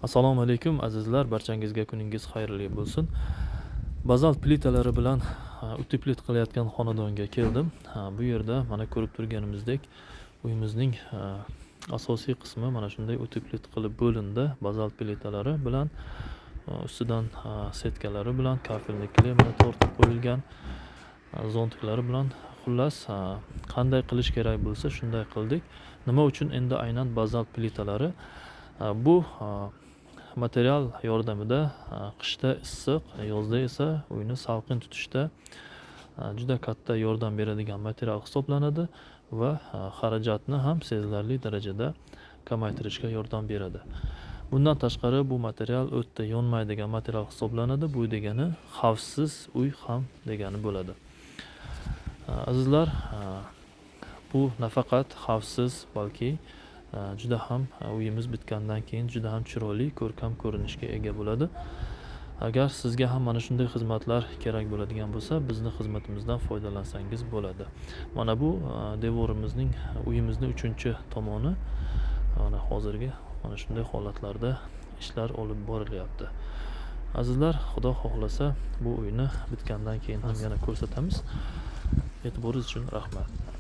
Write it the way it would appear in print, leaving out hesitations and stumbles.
Assalomu alaykum azizlar, barchangizga kuningiz xayrli bo'lsin. Bazalt plitalari bilan uteplit qilayotgan xonadonga keldim. Bu yerda mana ko'rib turganimizdek uyimizning asosiy qismi mana shunday uteplit qilib bo'lindi. Bazalt plitalari bilan ustidan setkalari bilan kafelnikli mana tortib qo'yilgan, zontiklari bilan xullas qanday qilish kerak bo'lsa shunday qildik. Nima uchun endi aynan bazalt plitalari? Bu material yordamida qishda issiq, yozda esa uyni salqin tutishda juda katta yordam beradigan material hisoblanadi va xarajatni ham sezilarli darajada kamaytirishga yordam beradi. Bundan tashqari bu material o'tda yonmaydigan material hisoblanadi. Bu degani xavfsiz uy ham degani bo'ladi. Azizlar, bu nafaqat xavfsiz, balki juda ham uyimiz bitgandan keyin juda ham chiroyli, ko'rkam ko'rinishga ega bo'ladi. Agar sizga ham mana shunday xizmatlar kerak bo'ladigan bo'lsa, bizning xizmatimizdan foydalansangiz bo'ladi. Mana bu devorimizning, uyimizning 3-tomoni. Mana hozirgi mana shunday holatlarda ishlar olib borilyapti. Azizlar, Xudo xohlasa bu uyni bitgandan keyin ham yana ko'rsatamiz. E'tiboringiz uchun rahmat.